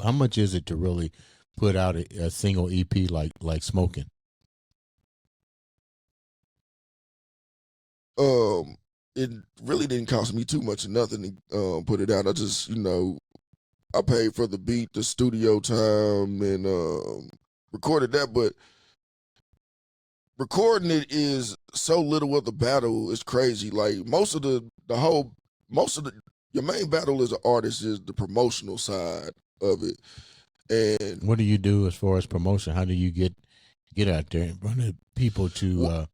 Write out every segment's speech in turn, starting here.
How much is it to really put out a single EP like Smokin? It really didn't cost me too much of nothing to put it out. I just, I paid for the beat, the studio time, and recorded that. But recording it is so little of the battle. It's crazy. Like most of your main battle as an artist is the promotional side of it. And what do you do as far as promotion? How do you get out there in front of people to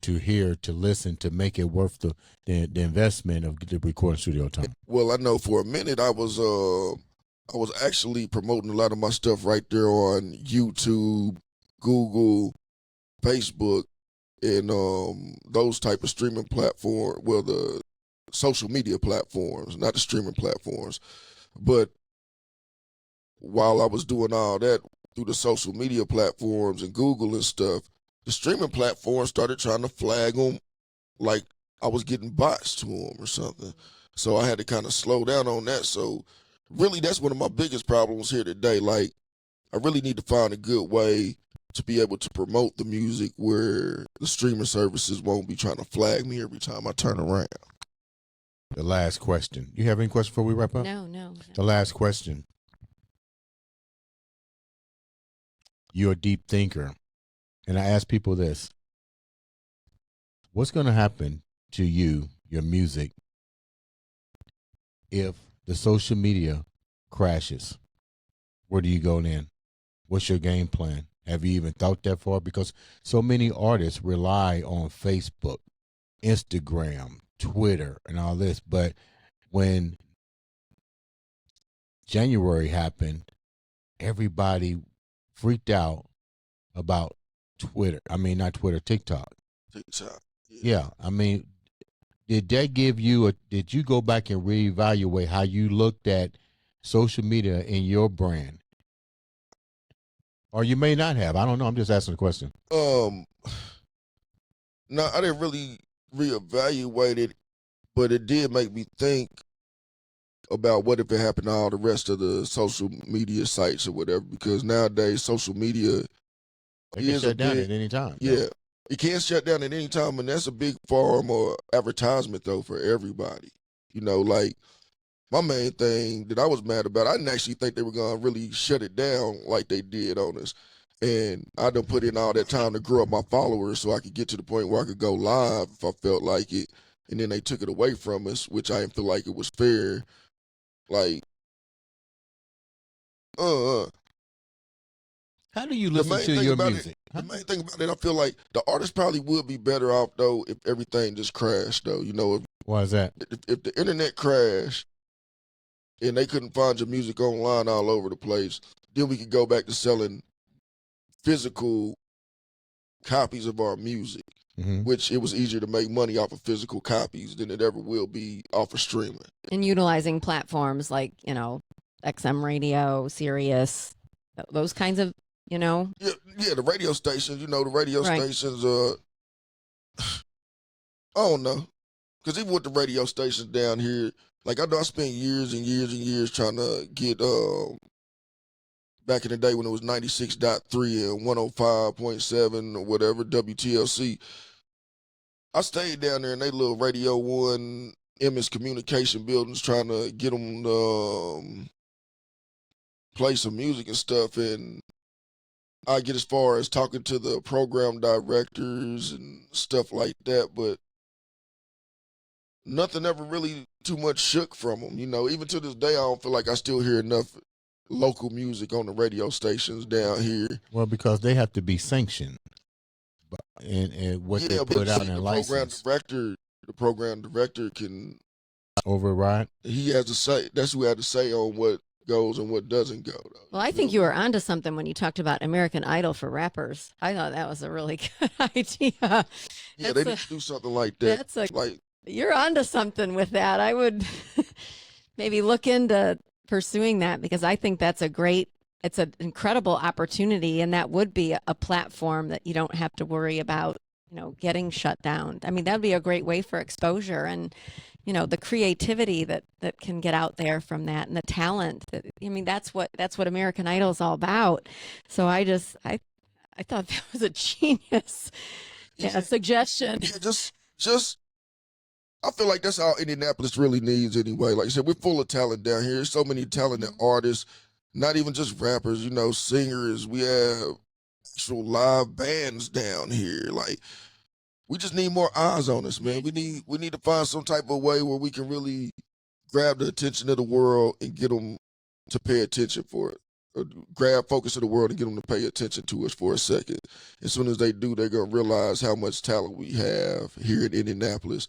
hear, to listen, to make it worth the investment of the recording studio time? Well, I know for a minute I was actually promoting a lot of my stuff right there on YouTube, Google, Facebook, and those type of streaming platforms. Well, the social media platforms, not the streaming platforms. But while I was doing all that through the social media platforms and Google and stuff, the streaming platforms started trying to flag them like I was getting bots to them or something. So I had to kind of slow down on that. So really, that's one of my biggest problems here today. Like, I really need to find a good way to be able to promote the music where the streaming services won't be trying to flag me every time I turn around. The last question. You have any questions before we wrap up? No. The last question. You're a deep thinker. And I ask people this. What's going to happen to you, your music, if the social media crashes? Where do you go then? What's your game plan? Have you even thought that far? Because so many artists rely on Facebook, Instagram, Twitter, and all this. But when January happened, everybody freaked out about Twitter. I mean, not Twitter, TikTok. TikTok. Yeah. I mean, did that give you did you go back and reevaluate how you looked at social media in your brand? Or you may not have. I don't know. I'm just asking a question. No, I didn't really reevaluate it, but it did make me think about what if it happened to all the rest of the social media sites or whatever, because nowadays social media They can shut down at any time. Yeah, it can shut down at any time, and that's a big form of advertisement, though, for everybody. Like, my main thing that I was mad about, I didn't actually think they were going to really shut it down like they did on us. And I done put in all that time to grow up my followers so I could get to the point where I could go live if I felt like it. And then they took it away from us, which I didn't feel like it was fair. Like, how do you listen to your music? The main thing about it, I feel like the artist probably would be better off, though, if everything just crashed, though. Why is that? If the internet crashed and they couldn't find your music online all over the place, then we could go back to selling physical copies of our music, which it was easier to make money off of physical copies than it ever will be off of streaming. And utilizing platforms like, XM Radio, Sirius, those kinds of, Yeah, the radio stations, the radio stations, I don't know. Because even with the radio stations down here, like I know I spent years and years and years trying to get, back in the day when it was 96.3 and 105.7 or whatever, WTLC, I stayed down there in they little Radio 1 MS Communication buildings trying to get them to play some music and stuff, and I get as far as talking to the program directors and stuff like that, but nothing ever really too much shook from them. Even to this day, I don't feel like I still hear enough local music on the radio stations down here. Well, because they have to be sanctioned, and what they put out in license. The program director can override. He has to say. That's who had to say on what goes and what doesn't go. Well, I think you were onto something when you talked about American Idol for rappers. I thought that was a really good idea. Yeah, they need to do something like that. You're onto something with that. I would maybe look into pursuing that, because I think that's it's an incredible opportunity, and that would be a platform that you don't have to worry about, getting shut down. I mean, that'd be a great way for exposure. And, the creativity that can get out there from that, and the talent that, I mean, that's what American Idol is all about. So I thought that was a genius suggestion. Yeah, just I feel like that's all Indianapolis really needs anyway. Like I said, we're full of talent down here. There's so many talented artists, not even just rappers, singers. We have actual live bands down here. Like, we just need more eyes on us, man. We need to find some type of way where we can really grab the attention of the world and get them to pay attention for it. Or grab focus of the world and get them to pay attention to us for a second. As soon as they do, they're going to realize how much talent we have here in Indianapolis.